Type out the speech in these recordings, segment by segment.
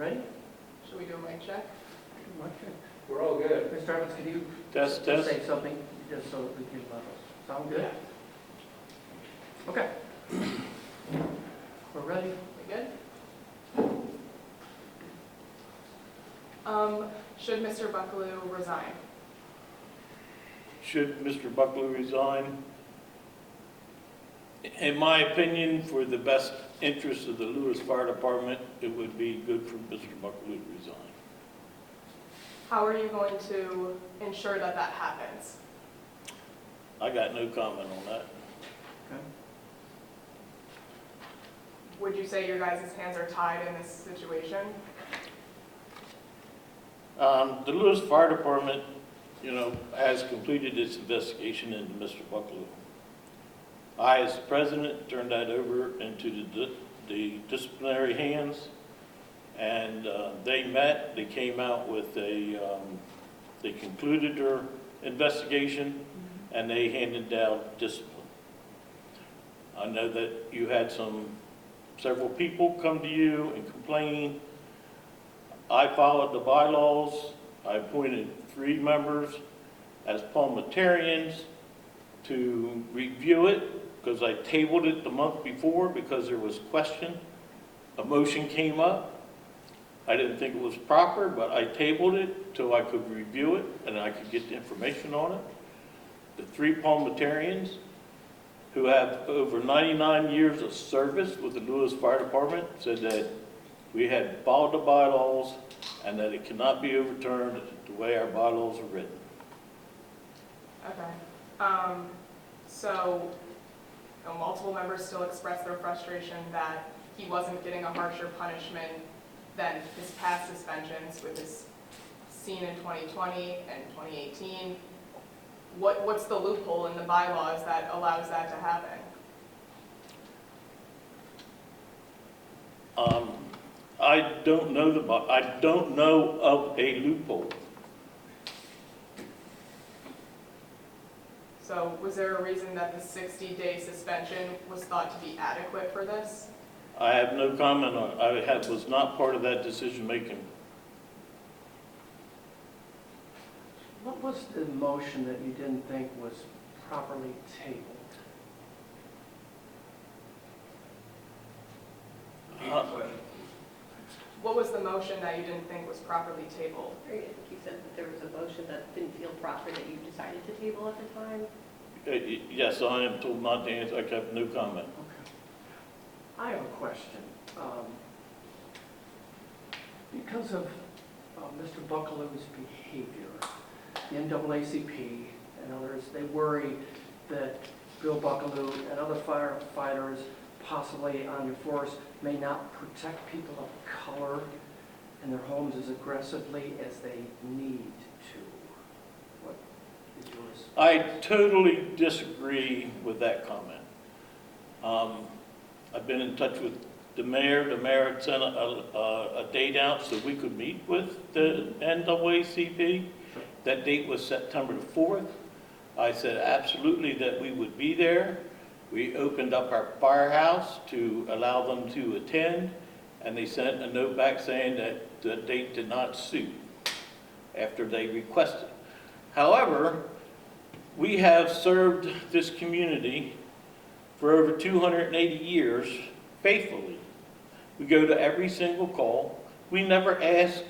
Ready? Should we do a mic check? We're all good. Mr. Evans, could you Test, just test. say something, just so that we can sound good? Okay. We're ready. We good? Should Mr. Buckaloo resign? Should Mr. Buckaloo resign? In my opinion, for the best interest of the Lewes Fire Department, it would be good for Mr. Buckaloo to resign. How are you going to ensure that that happens? I got no comment on that. Okay. Would you say your guys' hands are tied in this situation? The Lewes Fire Department, has completed its investigation into Mr. Buckaloo. I, as president, turned that over into the disciplinary hands, and they met. They came out with they concluded their investigation, and they handed down discipline. I know that you had several people come to you and complain. I followed the bylaws. I appointed 3 members as parliamentarians to review it, because I tabled it the month before because there was question. A motion came up. I didn't think it was proper, but I tabled it till I could review it and I could get the information on it. The 3 parliamentarians who have over 99 years of service with the Lewes Fire Department said that we had followed the bylaws and that it cannot be overturned the way our bylaws are written. Okay. So multiple members still expressed their frustration that he wasn't getting a harsher punishment than his past suspensions with his seen in 2020 and 2018. What's the loophole in the bylaws that allows that to happen? I don't know of a loophole. So was there a reason that the 60-day suspension was thought to be adequate for this? I have no comment on it. I was not part of that decision making. What was the motion that you didn't think was properly tabled? What was the motion that you didn't think was properly tabled? I think you said that there was a motion that didn't feel proper that you decided to table at the time. Yes, I am told not to answer. I have no comment. Okay. I have a question. Because of Mr. Buckaloo's behavior, the NAACP and others, they worry that Bill Buckaloo and other firefighters possibly on your force may not protect people of color in their homes as aggressively as they need to. What is yours? I totally disagree with that comment. I've been in touch with the mayor. The mayor had sent a date out so we could meet with the NAACP. That date was September the 4th. I said absolutely that we would be there. We opened up our firehouse to allow them to attend, and they sent a note back saying that the date did not suit after they requested. However, we have served this community for over 280 years faithfully. We go to every single call. We never ask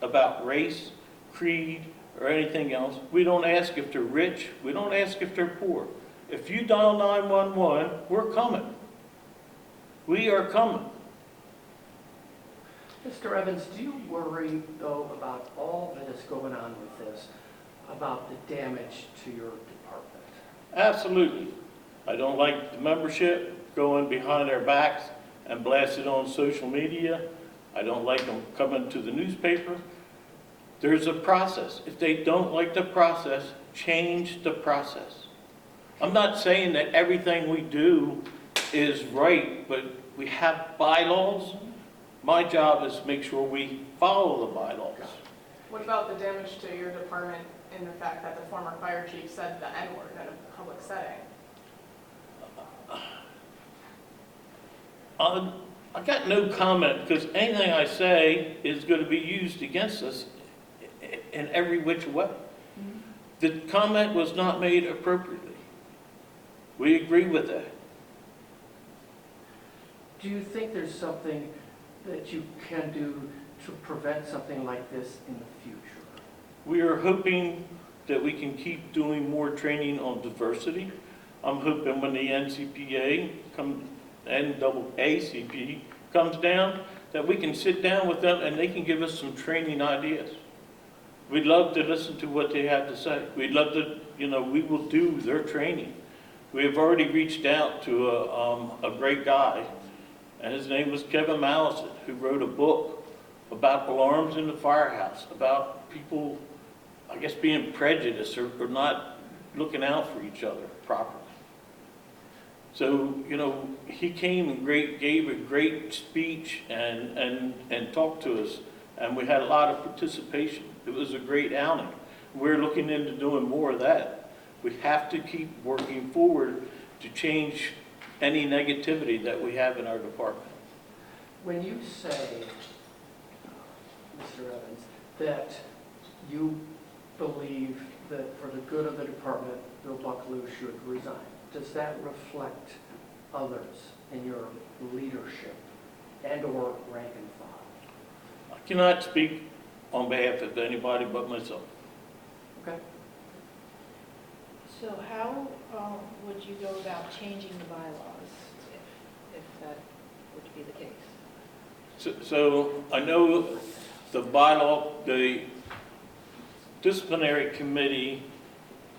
about race, creed, or anything else. We don't ask if they're rich. We don't ask if they're poor. If you dial 911, we're coming. We are coming. Mr. Evans, do you worry, though, about all that is going on with this, about the damage to your department? Absolutely. I don't like the membership going behind our backs and blasting on social media. I don't like them coming to the newspaper. There's a process. If they don't like the process, change the process. I'm not saying that everything we do is right, but we have bylaws. My job is to make sure we follow the bylaws. What about the damage to your department in the fact that the former fire chief said the N-word in a public setting? I got no comment, because anything I say is going to be used against us in every which way. The comment was not made appropriately. We agree with that. Do you think there's something that you can do to prevent something like this in the future? We are hoping that we can keep doing more training on diversity. I'm hoping when the NAACP comes down, that we can sit down with them and they can give us some training ideas. We'd love to listen to what they have to say. We'd love to, we will do their training. We have already reached out to a great guy, and his name was Kevin Mallison, who wrote a book about alarms in the firehouse, about people, I guess, being prejudiced or not looking out for each other properly. So, he came and gave a great speech and talked to us, and we had a lot of participation. It was a great outing. We're looking into doing more of that. We have to keep working forward to change any negativity that we have in our department. When you say, Mr. Evans, that you believe that for the good of the department, Bill Buckaloo should resign, does that reflect others in your leadership and/or rank and file? I cannot speak on behalf of anybody but myself. Okay. So how would you go about changing the bylaws if that were to be the case? So I know the bylaw, the disciplinary committee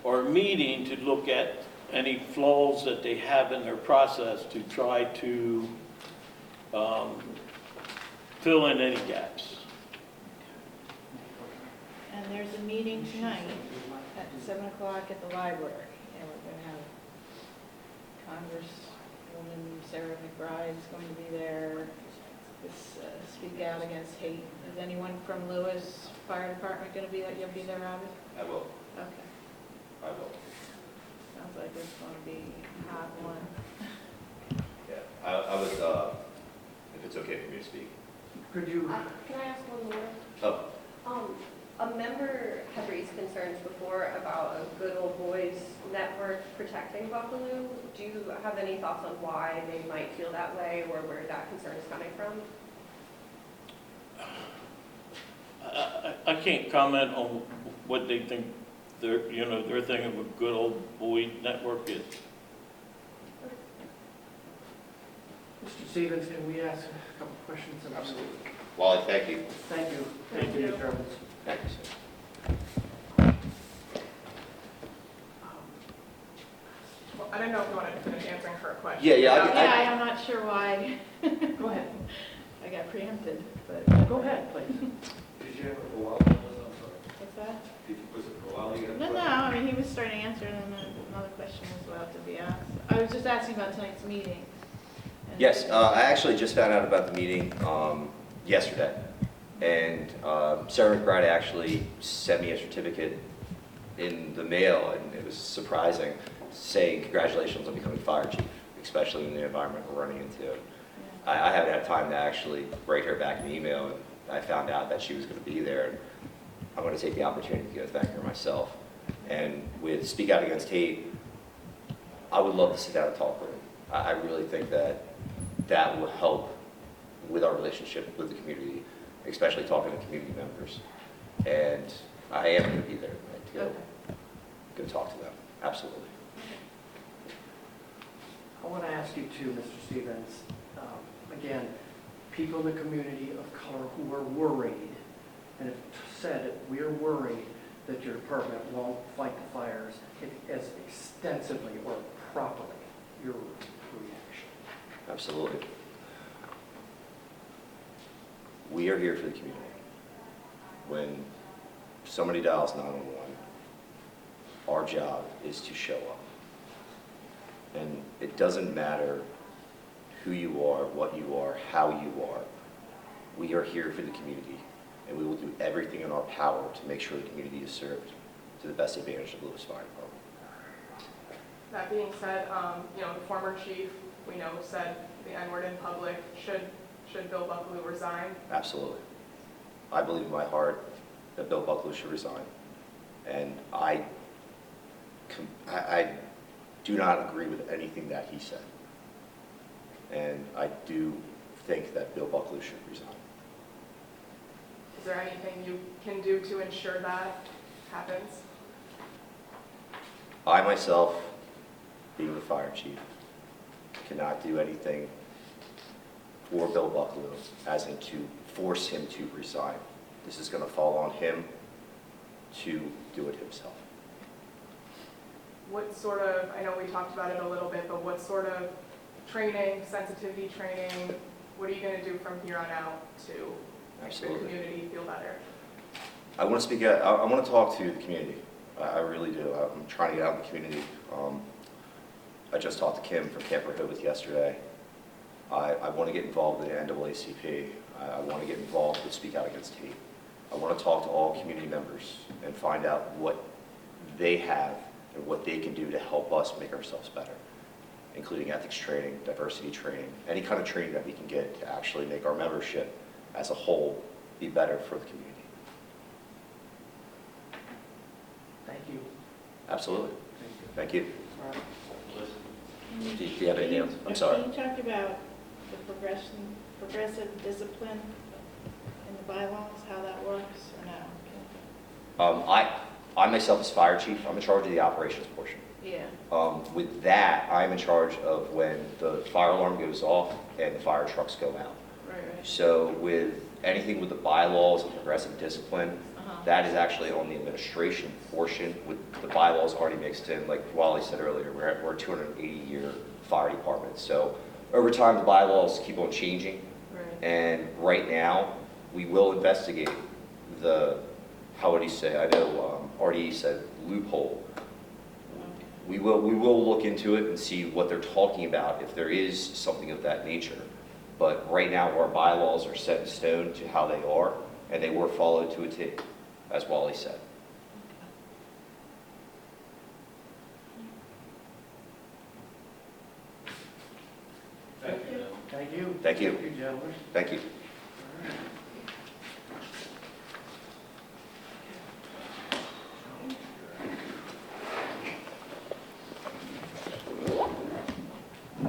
are meeting to look at any flaws that they have in their process to try to fill in any gaps. And there's a meeting tonight at 7 o'clock at the library, and we're going to have Congresswoman Sarah McBride is going to be there to speak out against hate. Is anyone from Lewes Fire Department going to be there? You'll be there, Robert? I will. Okay. I will. Sounds like it's going to be a hot one. Yeah. I would, if it's okay for me to speak. Could you, Can I ask one more? Oh, A member had raised concerns before about a good old boys network protecting Buckaloo. Do you have any thoughts on why they might feel that way or where that concern is coming from? I can't comment on what they think their thing of a good old boy network is. Mr. Stevens, can we ask a couple questions? absolutely. Wally, thank you. Thank you. Thank you. Mr. Evans. Thank you, sir. Well, I don't know if you wanted to finish answering her question. Yeah. Yeah, I'm not sure why Go ahead. I got preempted, but Go ahead, please. Did you have a while? what's that? Was it for a while you had a No, question? I mean, he was starting to answer, and then another question was about to be asked. I was just asking about tonight's meeting. And- Yes, I actually just found out about the meeting yesterday. And Sarah McBride actually sent me a certificate in the mail, and it was surprising, saying congratulations on becoming fire chief, especially in the environment we're running into. Yeah. I haven't had time to actually write her back an email, and I found out that she was going to be there. And I'm going to take the opportunity to go thank her myself. And with Speak Out Against Hate, I would love to sit down and talk with her. I really think that that will help with our relationship with the community, especially talking to community members. And I am going to be there tonight to go talk to them. Absolutely. I want to ask you too, Mr. Stevens, again, people in the community of color who are worried and have said that we're worried that your department won't fight the fires as extensively or properly. Your reaction? Absolutely. We are here for the community. When somebody dials 911, our job is to show up. And it doesn't matter who you are, what you are, how you are. We are here for the community, and we will do everything in our power to make sure the community is served to the best advantage of Lewes Fire Department. That being said, the former chief we know said the N-word in public. Should Bill Buckaloo resign? Absolutely. I believe in my heart that Bill Buckaloo should resign. And I do not agree with anything that he said. And I do think that Bill Buckaloo should resign. Is there anything you can do to ensure that happens? I myself, being the fire chief, cannot do anything for Bill Buckaloo, as in to force him to resign. This is going to fall on him to do it himself. What sort of, I know we talked about it a little bit, but what sort of training, sensitivity training, what are you going to do from here on out to make the Absolutely. community feel better? I want to speak out, I want to talk to the community. I really do. I'm trying to get out in the community. I just talked to Kim from Camp Rehoboth yesterday. I want to get involved with the NAACP. I want to get involved with Speak Out Against Hate. I want to talk to all community members and find out what they have and what they can do to help us make ourselves better, including ethics training, diversity training, any kind of training that we can get to actually make our membership as a whole be better for the community. Thank you. Absolutely. Thank you. All right. Do you have anything else? I'm sorry. Can you talk about the progressive discipline in the bylaws, how that works, or no? I myself as fire chief, I'm in charge of the operations portion. Yeah. With that, I'm in charge of when the fire alarm goes off and the fire trucks go out. Right, right. So with anything with the bylaws and progressive discipline, Uh-huh. that is actually on the administration portion, with the bylaws already mixed in. Like Wally said earlier, we're a 280-year fire department. So over time, the bylaws keep on changing. Right. And right now, we will investigate the, how would he say, I know RDE said loophole. Okay. We will look into it and see what they're talking about, if there is something of that nature. But right now, our bylaws are set in stone to how they are, and they were followed to a T, as Wally said. Thank you. Thank you. Thank you. Thank you, gentlemen. Thank you. All right.